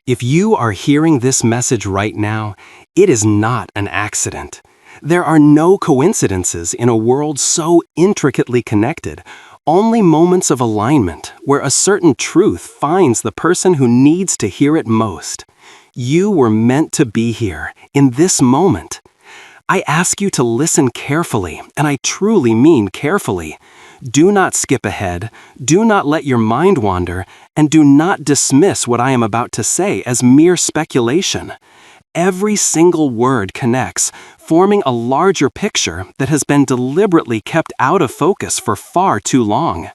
If you are hearing this message right now, it is not an accident. There are no coincidences in a world so intricately connected, only moments of alignment where a certain truth finds the person who needs to hear it most. You were meant to be here, in this moment. I ask you to listen carefully, and I truly mean carefully. Do not skip ahead, do not let your mind wander, and do not dismiss what I am about to say as mere speculation. Every single word connects, forming a larger picture that has been deliberately kept out of focus for far too long.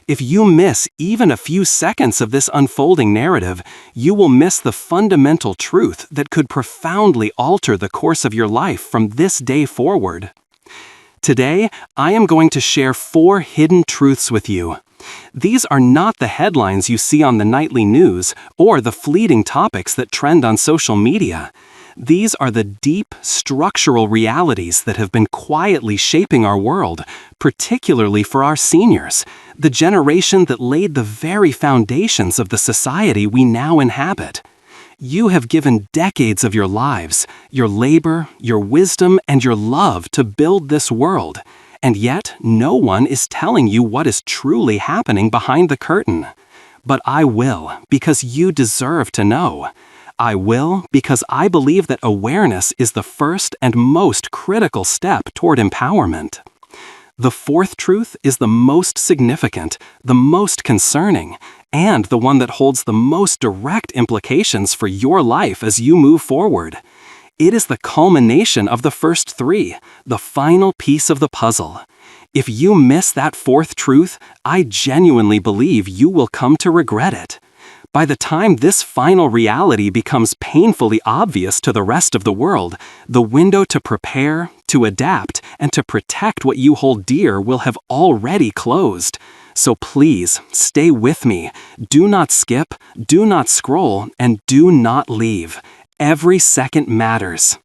If you miss even a few seconds of this unfolding narrative, you will miss the fundamental truth that could profoundly alter the course of your life from this day forward. Today, I am going to share 4 hidden truths with you. These are not the headlines you see on the nightly news or the fleeting topics that trend on social media. These are the deep, structural realities that have been quietly shaping our world, particularly for our seniors, the generation that laid the very foundations of the society we now inhabit. You have given decades of your lives, your labor, your wisdom, and your love to build this world, and yet no one is telling you what is truly happening behind the curtain. But I will, because you deserve to know. I will, because I believe that awareness is the first and most critical step toward empowerment. The 4th truth is the most significant, the most concerning, and the one that holds the most direct implications for your life as you move forward. It is the culmination of the first 3, the final piece of the puzzle. If you miss that 4th truth, I genuinely believe you will come to regret it. By the time this final reality becomes painfully obvious to the rest of the world, the window to prepare, to adapt, and to protect what you hold dear will have already closed. So please, stay with me. Do not skip, do not scroll, and do not leave. Every second matters.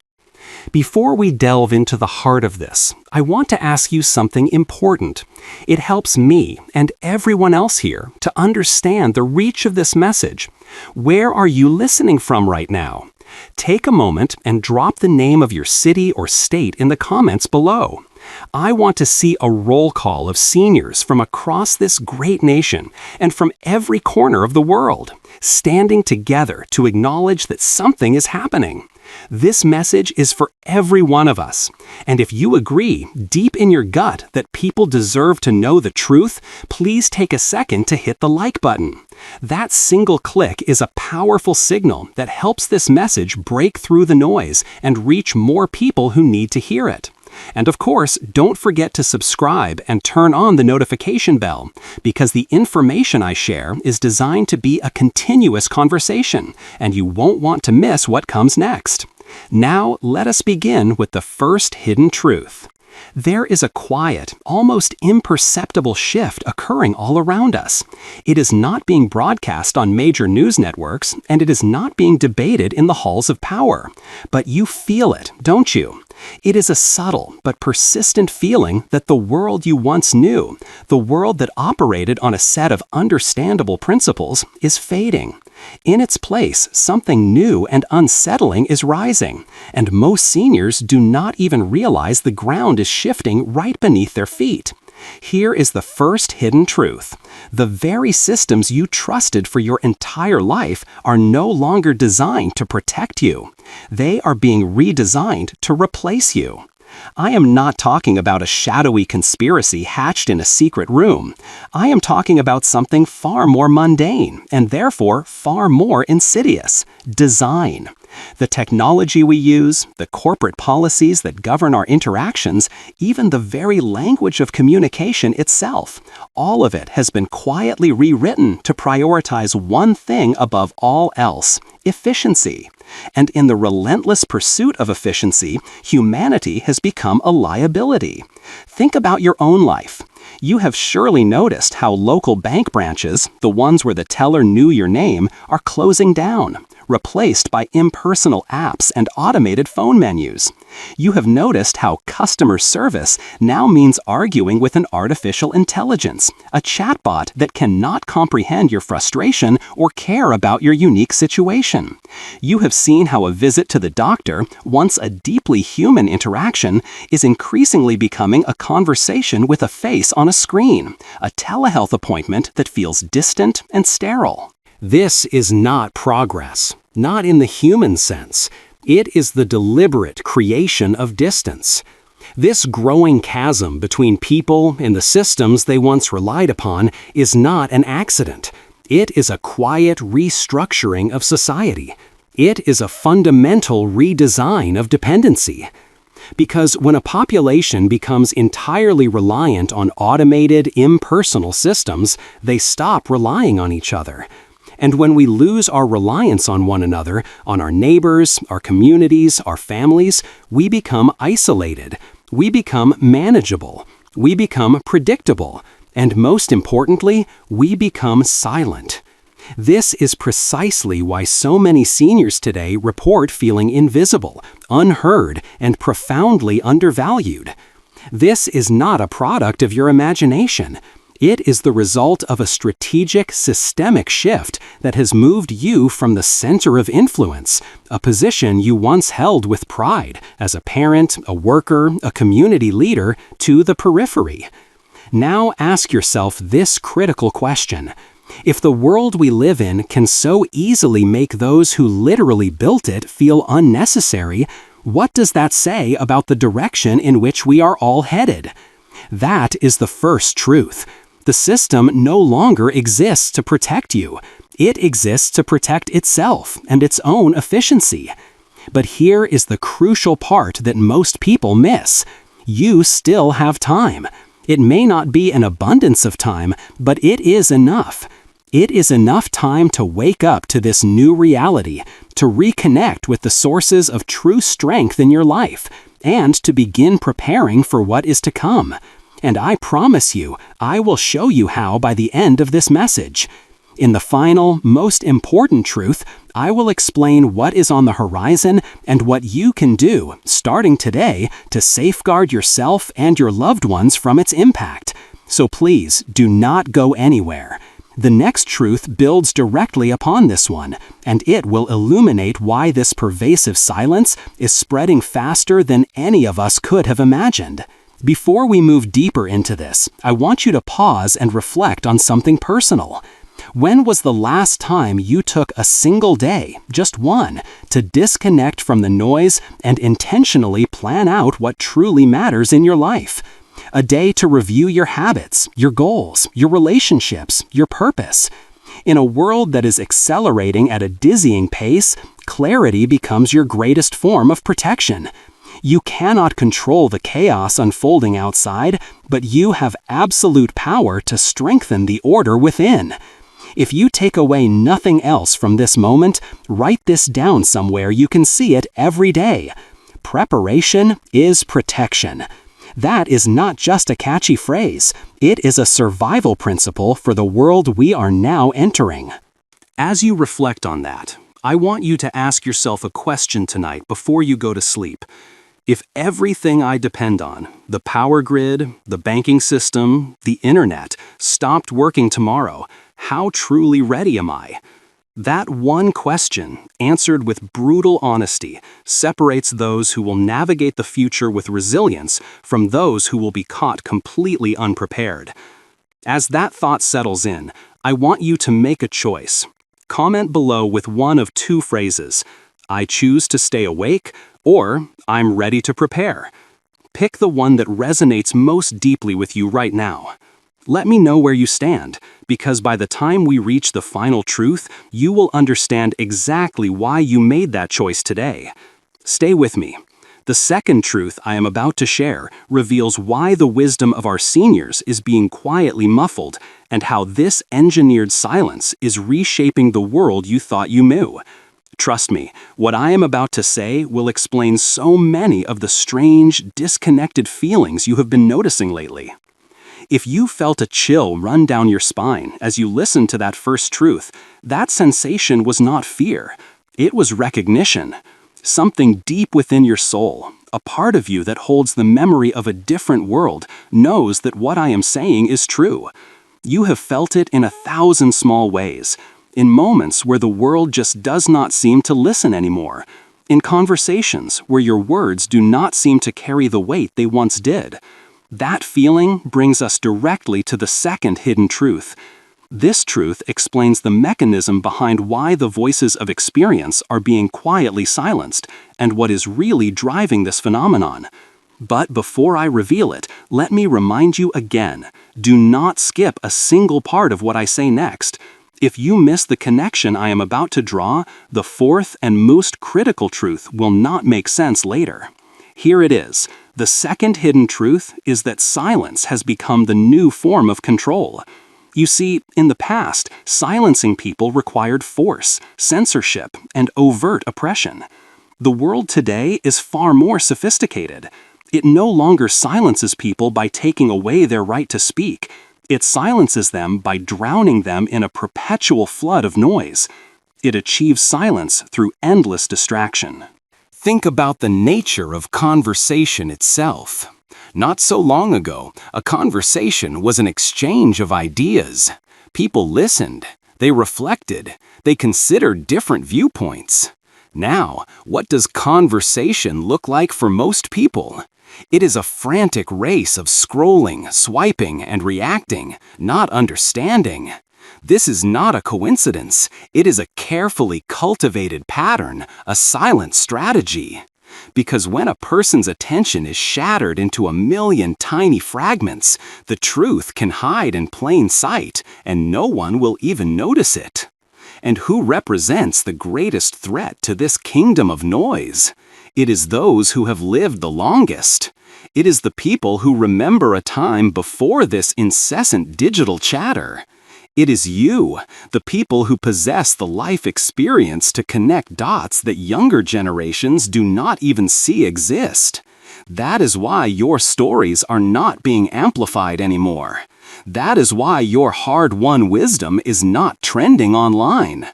Before we delve into the heart of this, I want to ask you something important. It helps me and everyone else here to understand the reach of this message. Where are you listening from right now? Take a moment and drop the name of your city or state in the comments below. I want to see a roll call of seniors from across this great nation and from every corner of the world, standing together to acknowledge that something is happening. This message is for every one of us, and if you agree deep in your gut that people deserve to know the truth, please take a second to hit the like button. That single click is a powerful signal that helps this message break through the noise and reach more people who need to hear it. And of course, don't forget to subscribe and turn on the notification bell, because the information I share is designed to be a continuous conversation, and you won't want to miss what comes next. Now, let us begin with the first hidden truth. There is a quiet, almost imperceptible shift occurring all around us. It is not being broadcast on major news networks, and it is not being debated in the halls of power. But you feel it, don't you? It is a subtle but persistent feeling that the world you once knew, the world that operated on a set of understandable principles, is fading. In its place, something new and unsettling is rising, and most seniors do not even realize the ground is shifting right beneath their feet. Here is the first hidden truth. The very systems you trusted for your entire life are no longer designed to protect you. They are being redesigned to replace you. I am not talking about a shadowy conspiracy hatched in a secret room. I am talking about something far more mundane and therefore far more insidious: design. The technology we use, the corporate policies that govern our interactions, even the very language of communication itself, all of it has been quietly rewritten to prioritize one thing above all else: efficiency. And in the relentless pursuit of efficiency, humanity has become a liability. Think about your own life. You have surely noticed how local bank branches, the ones where the teller knew your name, are closing down. replaced by impersonal apps and automated phone menus. You have noticed how customer service now means arguing with an artificial intelligence, a chatbot that cannot comprehend your frustration or care about your unique situation. You have seen how a visit to the doctor, once a deeply human interaction, is increasingly becoming a conversation with a face on a screen, a telehealth appointment that feels distant and sterile. This is not progress, not in the human sense. It is the deliberate creation of distance. This growing chasm between people and the systems they once relied upon is not an accident. It is a quiet restructuring of society. It is a fundamental redesign of dependency. Because when a population becomes entirely reliant on automated, impersonal systems, they stop relying on each other. And when we lose our reliance on one another, on our neighbors, our communities, our families, we become isolated. We become manageable. We become predictable. And most importantly, we become silent. This is precisely why so many seniors today report feeling invisible, unheard, and profoundly undervalued. This is not a product of your imagination. It is the result of a strategic, systemic shift that has moved you from the center of influence, a position you once held with pride as a parent, a worker, a community leader, to the periphery. Now ask yourself this critical question. If the world we live in can so easily make those who literally built it feel unnecessary, what does that say about the direction in which we are all headed? That is the first truth. The system no longer exists to protect you. It exists to protect itself and its own efficiency. But here is the crucial part that most people miss. You still have time. It may not be an abundance of time, but it is enough. It is enough time to wake up to this new reality, to reconnect with the sources of true strength in your life, and to begin preparing for what is to come. And I promise you, I will show you how by the end of this message. In the final, most important truth, I will explain what is on the horizon and what you can do, starting today, to safeguard yourself and your loved ones from its impact. So please, do not go anywhere. The next truth builds directly upon this one, and it will illuminate why this pervasive silence is spreading faster than any of us could have imagined. Before we move deeper into this, I want you to pause and reflect on something personal. When was the last time you took a single day, just one, to disconnect from the noise and intentionally plan out what truly matters in your life? A day to review your habits, your goals, your relationships, your purpose. In a world that is accelerating at a dizzying pace, clarity becomes your greatest form of protection. You cannot control the chaos unfolding outside, but you have absolute power to strengthen the order within. If you take away nothing else from this moment, write this down somewhere you can see it every day. Preparation is protection. That is not just a catchy phrase. It is a survival principle for the world we are now entering. As you reflect on that, I want you to ask yourself a question tonight before you go to sleep. If everything I depend on, the power grid, the banking system, the internet, stopped working tomorrow, how truly ready am I? That one question, answered with brutal honesty, separates those who will navigate the future with resilience from those who will be caught completely unprepared. As that thought settles in, I want you to make a choice. Comment below with one of two phrases: I choose to stay awake, or I'm ready to prepare. Pick the one that resonates most deeply with you right now. Let me know where you stand, because by the time we reach the final truth, you will understand exactly why you made that choice today. Stay with me. The second truth I am about to share reveals why the wisdom of our seniors is being quietly muffled, and how this engineered silence is reshaping the world you thought you knew. Trust me, what I am about to say will explain so many of the strange, disconnected feelings you have been noticing lately. If you felt a chill run down your spine as you listened to that first truth, that sensation was not fear. It was recognition. Something deep within your soul, a part of you that holds the memory of a different world, knows that what I am saying is true. You have felt it in 1,000 small ways, in moments where the world just does not seem to listen anymore, in conversations where your words do not seem to carry the weight they once did. That feeling brings us directly to the second hidden truth. This truth explains the mechanism behind why the voices of experience are being quietly silenced and what is really driving this phenomenon. But before I reveal it, let me remind you again, do not skip a single part of what I say next. If you miss the connection I am about to draw, the fourth and most critical truth will not make sense later. Here it is. The second hidden truth is that silence has become the new form of control. You see, in the past, silencing people required force, censorship, and overt oppression. The world today is far more sophisticated. It no longer silences people by taking away their right to speak. It silences them by drowning them in a perpetual flood of noise. It achieves silence through endless distraction. Think about the nature of conversation itself. Not so long ago, a conversation was an exchange of ideas. People listened, they reflected, they considered different viewpoints. Now, what does conversation look like for most people? It is a frantic race of scrolling, swiping, and reacting, not understanding. This is not a coincidence. It is a carefully cultivated pattern, a silent strategy. Because when a person's attention is shattered into a million tiny fragments, the truth can hide in plain sight, and no one will even notice it. And who represents the greatest threat to this kingdom of noise? It is those who have lived the longest. It is the people who remember a time before this incessant digital chatter. It is you, the people who possess the life experience to connect dots that younger generations do not even see exist. That is why your stories are not being amplified anymore. That is why your hard-won wisdom is not trending online.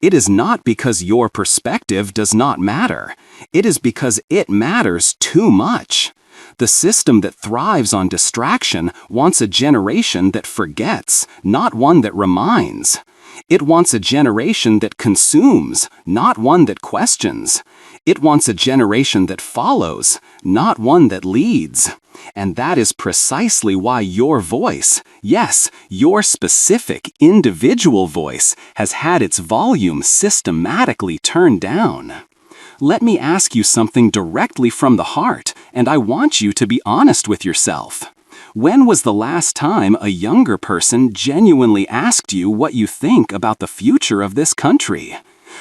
It is not because your perspective does not matter. It is because it matters too much. The system that thrives on distraction wants a generation that forgets, not one that reminds. It wants a generation that consumes, not one that questions. It wants a generation that follows, not one that leads. And that is precisely why your voice, yes, your specific individual voice, has had its volume systematically turned down. Let me ask you something directly from the heart, and I want you to be honest with yourself. When was the last time a younger person genuinely asked you what you think about the future of this country?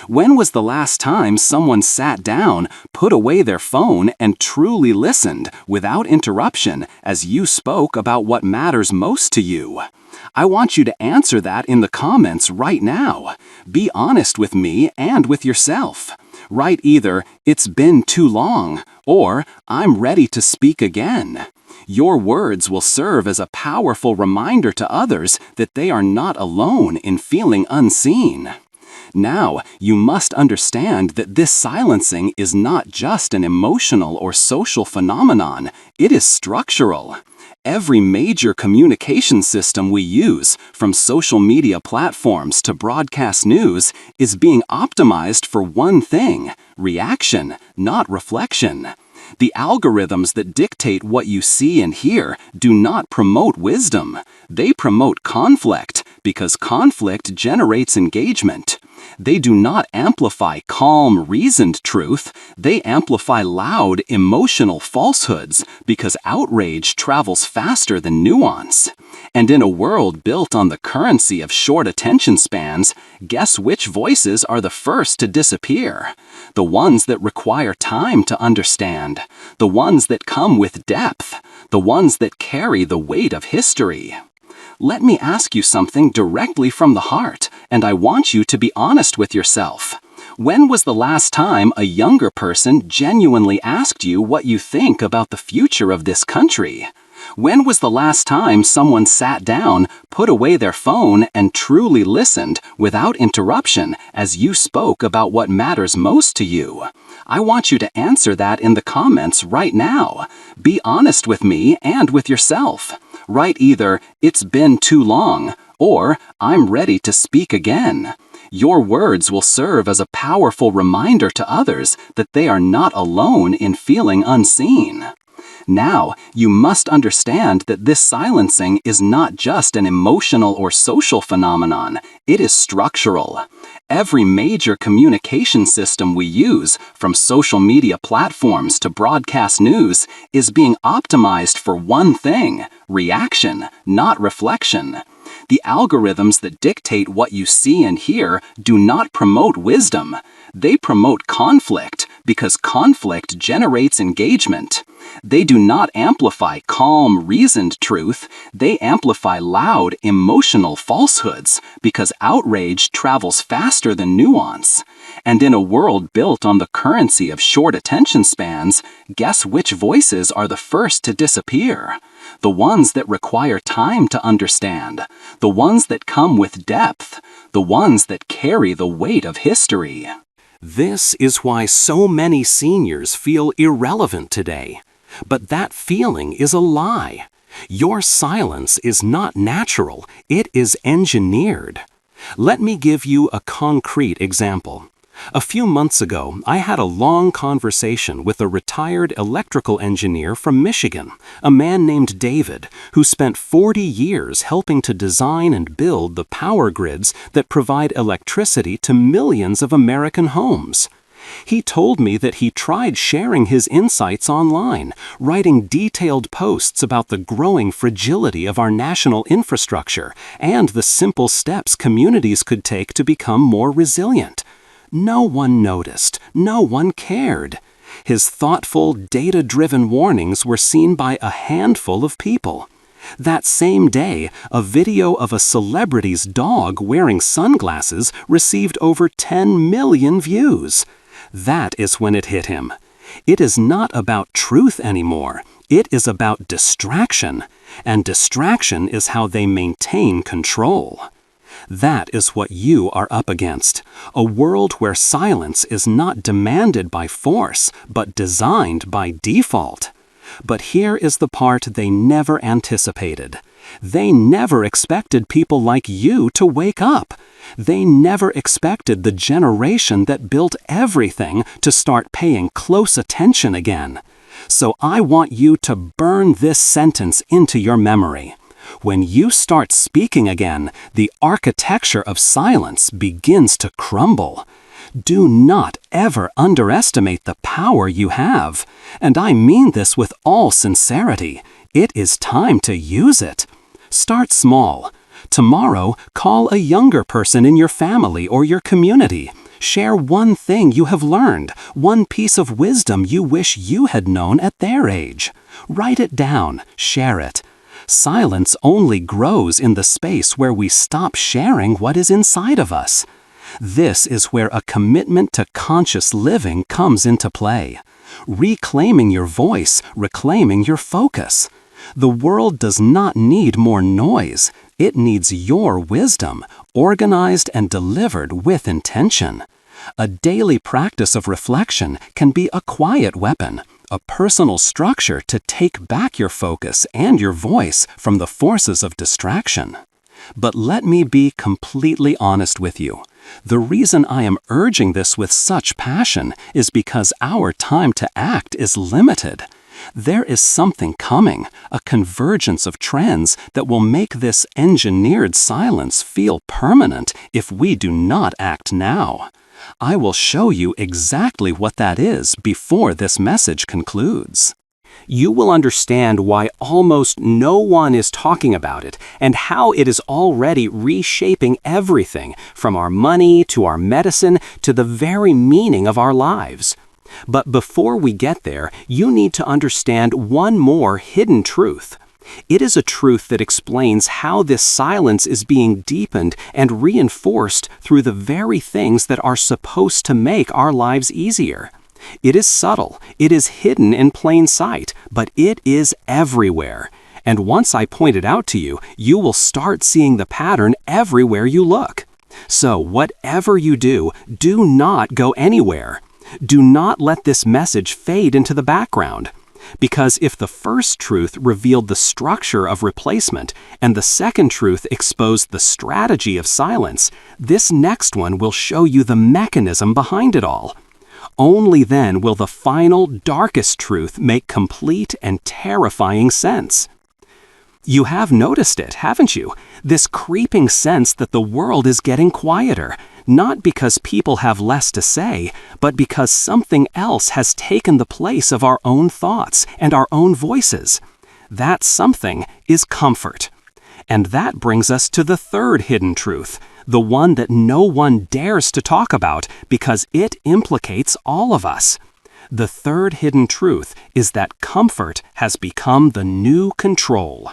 When was the last time someone sat down, put away their phone, and truly listened, without interruption, as you spoke about what matters most to you? I want you to answer that in the comments right now. Be honest with me and with yourself. Write either, "It's been too long," or "I'm ready to speak again." Your words will serve as a powerful reminder to others that they are not alone in feeling unseen. Now, you must understand that this silencing is not just an emotional or social phenomenon, it is structural. Every major communication system we use, from social media platforms to broadcast news, is being optimized for one thing: reaction, not reflection. The algorithms that dictate what you see and hear do not promote wisdom. They promote conflict, because conflict generates engagement. They do not amplify calm, reasoned truth. They amplify loud, emotional falsehoods, because outrage travels faster than nuance. And in a world built on the currency of short attention spans, guess which voices are the first to disappear? The ones that require time to understand. The ones that come with depth. The ones that carry the weight of history. Let me ask you something directly from the heart, and I want you to be honest with yourself. When was the last time a younger person genuinely asked you what you think about the future of this country? When was the last time someone sat down, put away their phone, and truly listened without interruption as you spoke about what matters most to you? I want you to answer that in the comments right now. Be honest with me and with yourself. Write either, "It's been too long," or "I'm ready to speak again." Your words will serve as a powerful reminder to others that they are not alone in feeling unseen. Now, you must understand that this silencing is not just an emotional or social phenomenon, it is structural. Every major communication system we use, from social media platforms to broadcast news, is being optimized for one thing: reaction, not reflection. The algorithms that dictate what you see and hear do not promote wisdom. They promote conflict because conflict generates engagement. They do not amplify calm, reasoned truth. They amplify loud, emotional falsehoods because outrage travels faster than nuance. And in a world built on the currency of short attention spans, guess which voices are the first to disappear? The ones that require time to understand, the ones that come with depth, the ones that carry the weight of history. This is why so many seniors feel irrelevant today. But that feeling is a lie. Your silence is not natural, it is engineered. Let me give you a concrete example. A few months ago, I had a long conversation with a retired electrical engineer from Michigan, a man named David, who spent 40 years helping to design and build the power grids that provide electricity to millions of American homes. He told me that he tried sharing his insights online, writing detailed posts about the growing fragility of our national infrastructure and the simple steps communities could take to become more resilient. No one noticed. No one cared. His thoughtful, data-driven warnings were seen by a handful of people. That same day, a video of a celebrity's dog wearing sunglasses received over 10 million views. That is when it hit him. It is not about truth anymore. It is about distraction. And distraction is how they maintain control. That is what you are up against. A world where silence is not demanded by force, but designed by default. But here is the part they never anticipated. They never expected people like you to wake up. They never expected the generation that built everything to start paying close attention again. So I want you to burn this sentence into your memory. When you start speaking again, the architecture of silence begins to crumble. Do not ever underestimate the power you have. And I mean this with all sincerity. It is time to use it. Start small. Tomorrow, call a younger person in your family or your community. Share one thing you have learned, one piece of wisdom you wish you had known at their age. Write it down, share it. Silence only grows in the space where we stop sharing what is inside of us. This is where a commitment to conscious living comes into play. Reclaiming your voice, reclaiming your focus. The world does not need more noise. It needs your wisdom, organized and delivered with intention. A daily practice of reflection can be a quiet weapon, a personal structure to take back your focus and your voice from the forces of distraction. But let me be completely honest with you. The reason I am urging this with such passion is because our time to act is limited. There is something coming, a convergence of trends that will make this engineered silence feel permanent if we do not act now. I will show you exactly what that is before this message concludes. You will understand why almost no one is talking about it and how it is already reshaping everything from our money to our medicine to the very meaning of our lives. But before we get there, you need to understand one more hidden truth. It is a truth that explains how this silence is being deepened and reinforced through the very things that are supposed to make our lives easier. It is subtle, it is hidden in plain sight, but it is everywhere. And once I point it out to you, you will start seeing the pattern everywhere you look. So whatever you do, do not go anywhere. Do not let this message fade into the background. Because if the first truth revealed the structure of replacement and the second truth exposed the strategy of silence, this next one will show you the mechanism behind it all. Only then will the final, darkest truth make complete and terrifying sense. You have noticed it, haven't you? This creeping sense that the world is getting quieter, not because people have less to say, but because something else has taken the place of our own thoughts and our own voices. That something is comfort. And that brings us to the third hidden truth, the one that no one dares to talk about because it implicates all of us. The third hidden truth is that comfort has become the new control.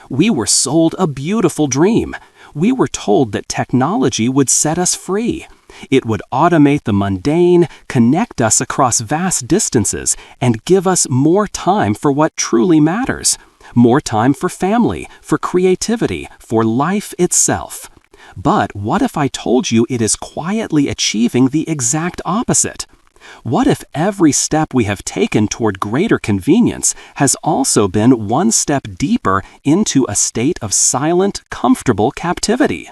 We were sold a beautiful dream. We were told that technology would set us free. It would automate the mundane, connect us across vast distances, and give us more time for what truly matters. More time for family, for creativity, for life itself. But what if I told you it is quietly achieving the exact opposite? What if every step we have taken toward greater convenience has also been one step deeper into a state of silent, comfortable captivity?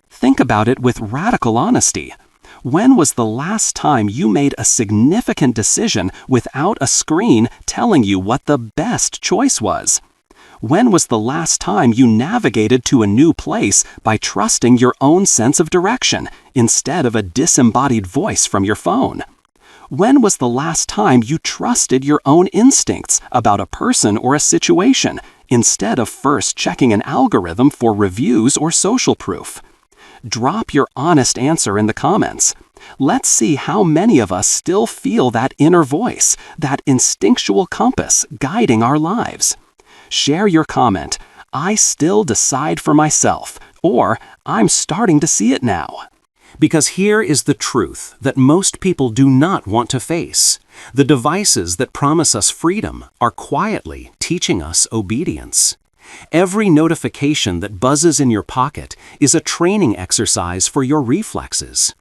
Think about it with radical honesty. When was the last time you made a significant decision without a screen telling you what the best choice was? When was the last time you navigated to a new place by trusting your own sense of direction instead of a disembodied voice from your phone? When was the last time you trusted your own instincts about a person or a situation instead of first checking an algorithm for reviews or social proof? Drop your honest answer in the comments. Let's see how many of us still feel that inner voice, that instinctual compass guiding our lives. Share your comment, "I still decide for myself," or "I'm starting to see it now." Because here is the truth that most people do not want to face. The devices that promise us freedom are quietly teaching us obedience. Every notification that buzzes in your pocket is a training exercise for your reflexes.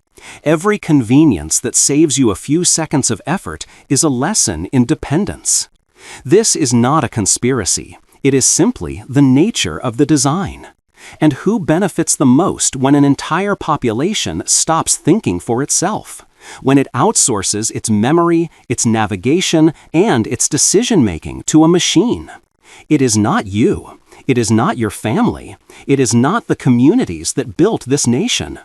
Every convenience that saves you a few seconds of effort is a lesson in dependence. This is not a conspiracy. It is simply the nature of the design. And who benefits the most when an entire population stops thinking for itself? When it outsources its memory, its navigation, and its decision-making to a machine? It is not you. It is not your family. It is not the communities that built this nation.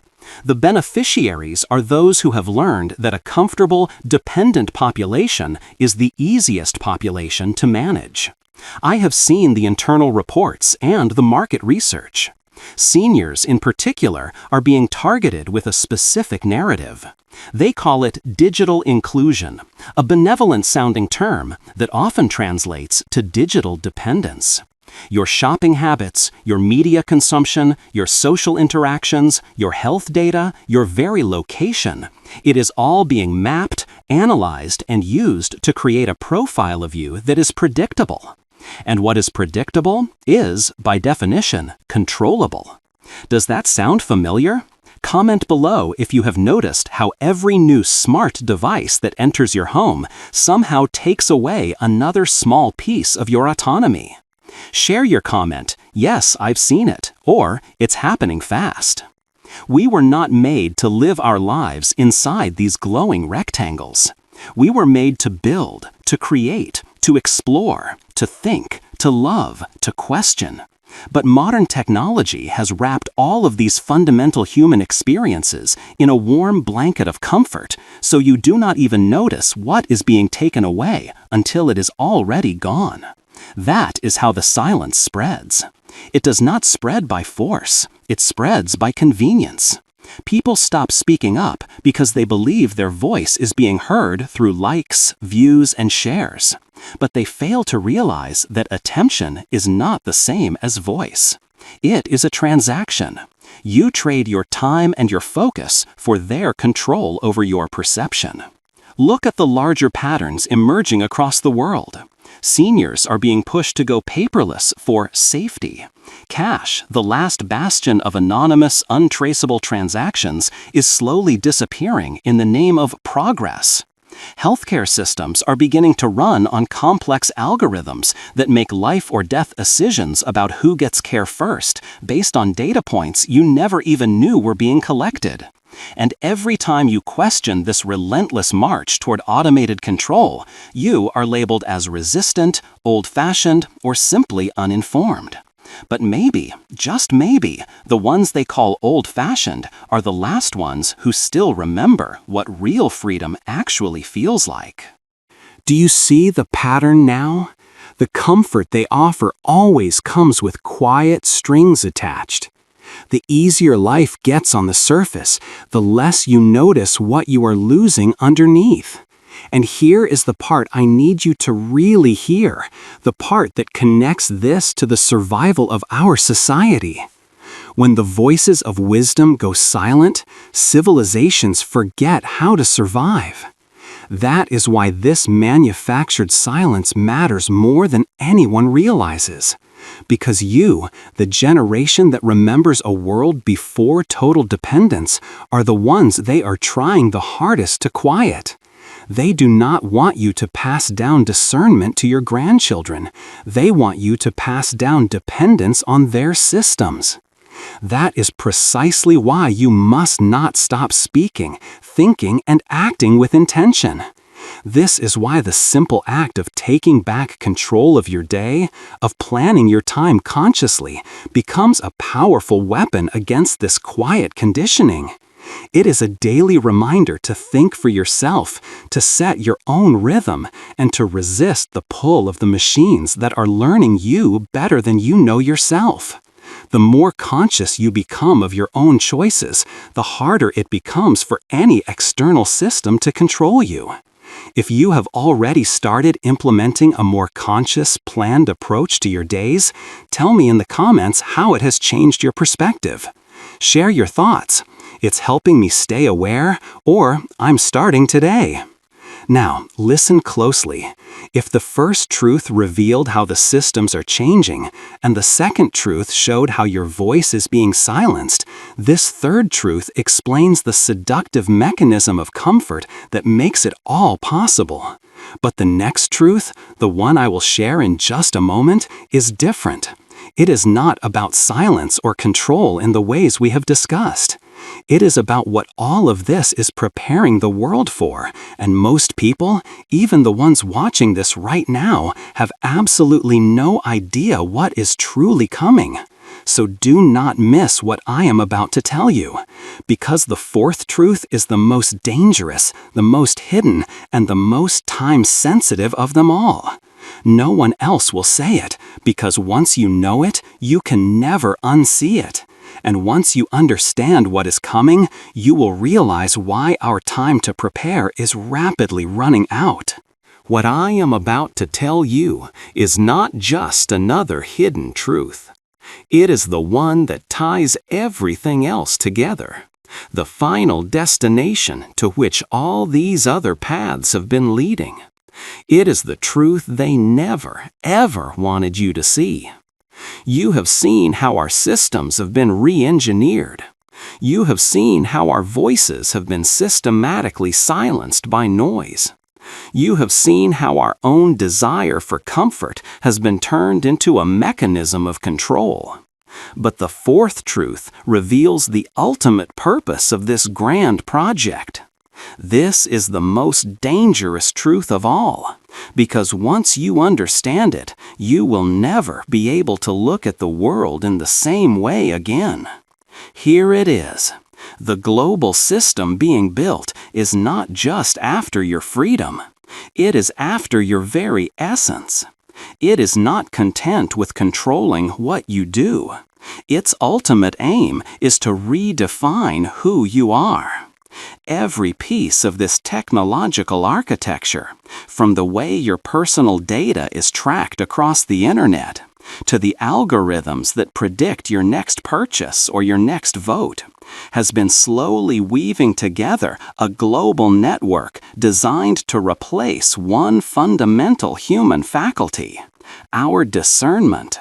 The beneficiaries are those who have learned that a comfortable, dependent population is the easiest population to manage. I have seen the internal reports and the market research. Seniors, in particular, are being targeted with a specific narrative. They call it digital inclusion, a benevolent-sounding term that often translates to digital dependence. Your shopping habits, your media consumption, your social interactions, your health data, your very location, it is all being mapped, analyzed, and used to create a profile of you that is predictable. And what is predictable is, by definition, controllable. Does that sound familiar? Comment below if you have noticed how every new smart device that enters your home somehow takes away another small piece of your autonomy. Share your comment, "Yes, I've seen it," or "It's happening fast." We were not made to live our lives inside these glowing rectangles. We were made to build, to create, to explore, to think, to love, to question. But modern technology has wrapped all of these fundamental human experiences in a warm blanket of comfort, so you do not even notice what is being taken away until it is already gone. That is how the silence spreads. It does not spread by force. It spreads by convenience. People stop speaking up because they believe their voice is being heard through likes, views, and shares. But they fail to realize that attention is not the same as voice. It is a transaction. You trade your time and your focus for their control over your perception. Look at the larger patterns emerging across the world. Seniors are being pushed to go paperless for safety. Cash, the last bastion of anonymous, untraceable transactions, is slowly disappearing in the name of progress. Healthcare systems are beginning to run on complex algorithms that make life or death decisions about who gets care first, based on data points you never even knew were being collected. And every time you question this relentless march toward automated control, you are labeled as resistant, old-fashioned, or simply uninformed. But maybe, just maybe, the ones they call old-fashioned are the last ones who still remember what real freedom actually feels like. Do you see the pattern now? The comfort they offer always comes with quiet strings attached. The easier life gets on the surface, the less you notice what you are losing underneath. And here is the part I need you to really hear, the part that connects this to the survival of our society. When the voices of wisdom go silent, civilizations forget how to survive. That is why this manufactured silence matters more than anyone realizes. Because you, the generation that remembers a world before total dependence, are the ones they are trying the hardest to quiet. They do not want you to pass down discernment to your grandchildren. They want you to pass down dependence on their systems. That is precisely why you must not stop speaking, thinking, and acting with intention. This is why the simple act of taking back control of your day, of planning your time consciously, becomes a powerful weapon against this quiet conditioning. It is a daily reminder to think for yourself, to set your own rhythm, and to resist the pull of the machines that are learning you better than you know yourself. The more conscious you become of your own choices, the harder it becomes for any external system to control you. If you have already started implementing a more conscious, planned approach to your days, tell me in the comments how it has changed your perspective. Share your thoughts. It's helping me stay aware, or I'm starting today. Now, listen closely. If the first truth revealed how the systems are changing, and the second truth showed how your voice is being silenced, this third truth explains the seductive mechanism of comfort that makes it all possible. But the next truth, the one I will share in just a moment, is different. It is not about silence or control in the ways we have discussed. It is about what all of this is preparing the world for, and most people, even the ones watching this right now, have absolutely no idea what is truly coming. So do not miss what I am about to tell you, because the fourth truth is the most dangerous, the most hidden, and the most time-sensitive of them all. No one else will say it, because once you know it, you can never unsee it. And once you understand what is coming, you will realize why our time to prepare is rapidly running out. What I am about to tell you is not just another hidden truth. It is the one that ties everything else together, the final destination to which all these other paths have been leading. It is the truth they never, ever wanted you to see. You have seen how our systems have been re-engineered. You have seen how our voices have been systematically silenced by noise. You have seen how our own desire for comfort has been turned into a mechanism of control. But the fourth truth reveals the ultimate purpose of this grand project. This is the most dangerous truth of all, because once you understand it, you will never be able to look at the world in the same way again. Here it is. The global system being built is not just after your freedom. It is after your very essence. It is not content with controlling what you do. Its ultimate aim is to redefine who you are. Every piece of this technological architecture, from the way your personal data is tracked across the internet, to the algorithms that predict your next purchase or your next vote, has been slowly weaving together a global network designed to replace one fundamental human faculty: our discernment.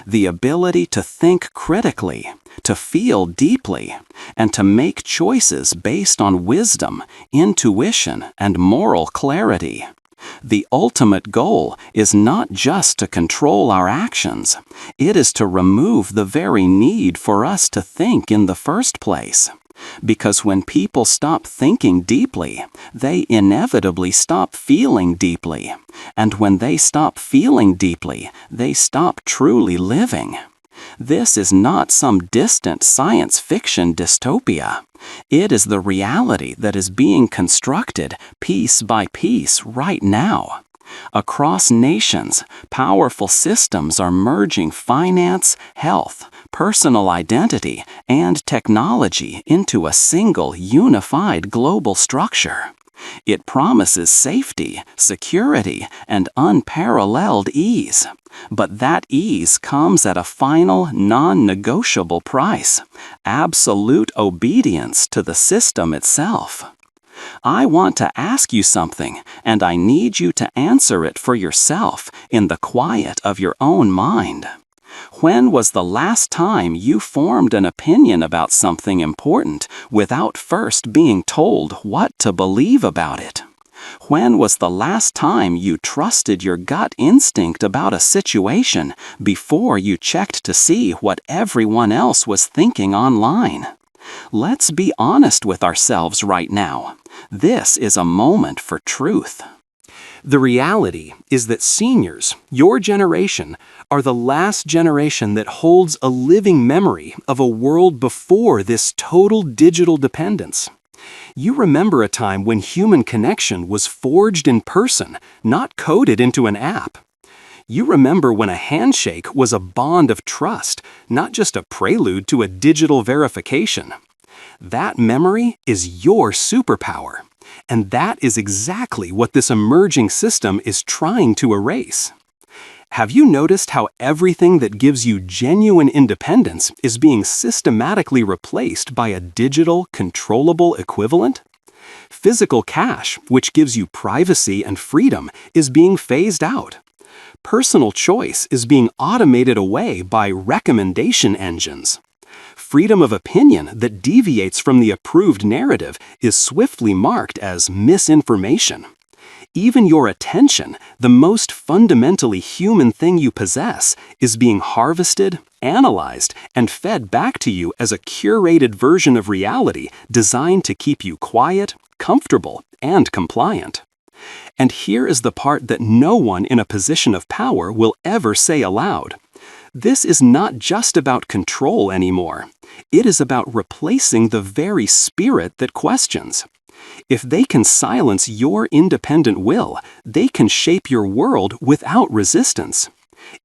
The ability to think critically, to feel deeply, and to make choices based on wisdom, intuition, and moral clarity. The ultimate goal is not just to control our actions, it is to remove the very need for us to think in the first place. Because when people stop thinking deeply, they inevitably stop feeling deeply. And when they stop feeling deeply, they stop truly living. This is not some distant science fiction dystopia. It is the reality that is being constructed piece by piece right now. Across nations, powerful systems are merging finance, health, personal identity, and technology into a single unified global structure. It promises safety, security, and unparalleled ease. But that ease comes at a final, non-negotiable price: absolute obedience to the system itself. I want to ask you something, and I need you to answer it for yourself in the quiet of your own mind. When was the last time you formed an opinion about something important without first being told what to believe about it? When was the last time you trusted your gut instinct about a situation before you checked to see what everyone else was thinking online? Let's be honest with ourselves right now. This is a moment for truth. The reality is that seniors, your generation, are the last generation that holds a living memory of a world before this total digital dependence. You remember a time when human connection was forged in person, not coded into an app. You remember when a handshake was a bond of trust, not just a prelude to a digital verification. That memory is your superpower, and that is exactly what this emerging system is trying to erase. Have you noticed how everything that gives you genuine independence is being systematically replaced by a digital, controllable equivalent? Physical cash, which gives you privacy and freedom, is being phased out. Personal choice is being automated away by recommendation engines. Freedom of opinion that deviates from the approved narrative is swiftly marked as misinformation. Even your attention, the most fundamentally human thing you possess, is being harvested, analyzed, and fed back to you as a curated version of reality designed to keep you quiet, comfortable, and compliant. And here is the part that no one in a position of power will ever say aloud. This is not just about control anymore. It is about replacing the very spirit that questions. If they can silence your independent will, they can shape your world without resistance.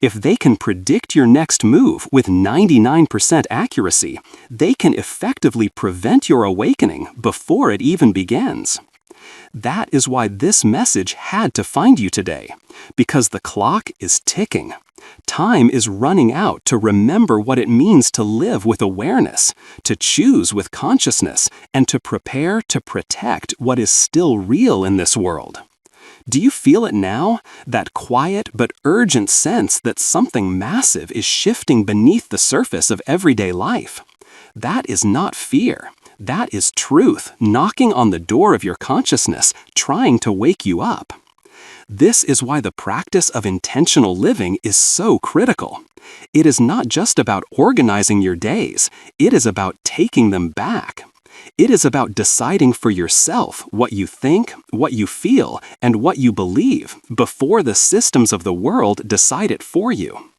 If they can predict your next move with 99% accuracy, they can effectively prevent your awakening before it even begins. That is why this message had to find you today, because the clock is ticking. Time is running out to remember what it means to live with awareness, to choose with consciousness, and to prepare to protect what is still real in this world. Do you feel it now? That quiet but urgent sense that something massive is shifting beneath the surface of everyday life? That is not fear. That is truth knocking on the door of your consciousness, trying to wake you up. This is why the practice of intentional living is so critical. It is not just about organizing your days, it is about taking them back. It is about deciding for yourself what you think, what you feel, and what you believe before the systems of the world decide it for you.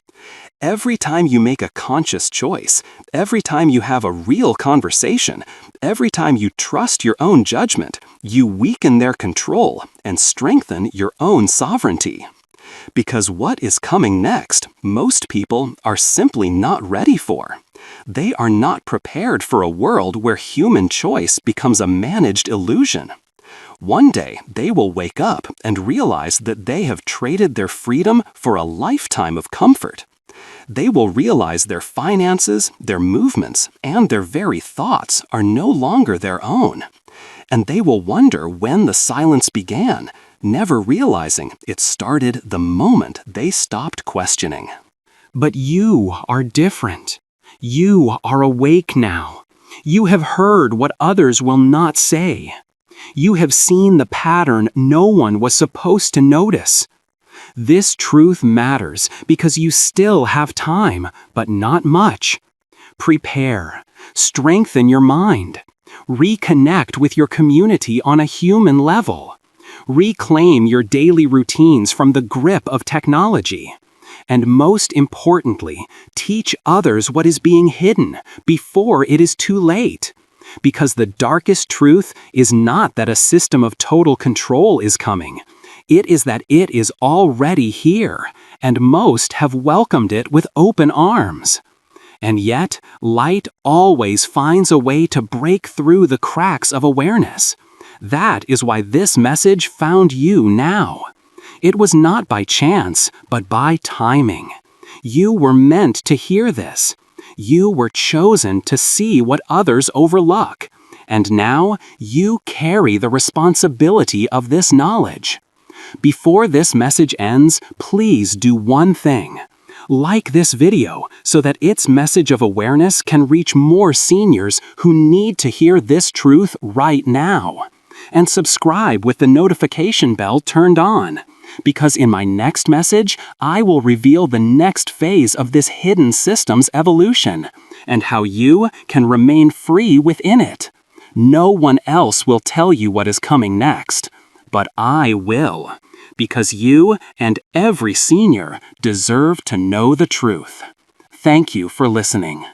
Every time you make a conscious choice, every time you have a real conversation, every time you trust your own judgment, you weaken their control and strengthen your own sovereignty. Because what is coming next, most people are simply not ready for. They are not prepared for a world where human choice becomes a managed illusion. One day, they will wake up and realize that they have traded their freedom for a lifetime of comfort. They will realize their finances, their movements, and their very thoughts are no longer their own. And they will wonder when the silence began, never realizing it started the moment they stopped questioning. But you are different. You are awake now. You have heard what others will not say. You have seen the pattern no one was supposed to notice. This truth matters because you still have time, but not much. Prepare. Strengthen your mind. Reconnect with your community on a human level. Reclaim your daily routines from the grip of technology. And most importantly, teach others what is being hidden before it is too late. Because the darkest truth is not that a system of total control is coming. It is that it is already here, and most have welcomed it with open arms. And yet, light always finds a way to break through the cracks of awareness. That is why this message found you now. It was not by chance, but by timing. You were meant to hear this. You were chosen to see what others overlook. And now, you carry the responsibility of this knowledge. Before this message ends, please do one thing. Like this video so that its message of awareness can reach more seniors who need to hear this truth right now. And subscribe with the notification bell turned on. Because in my next message, I will reveal the next phase of this hidden system's evolution and how you can remain free within it. No one else will tell you what is coming next, but I will. Because you and every senior deserve to know the truth. Thank you for listening.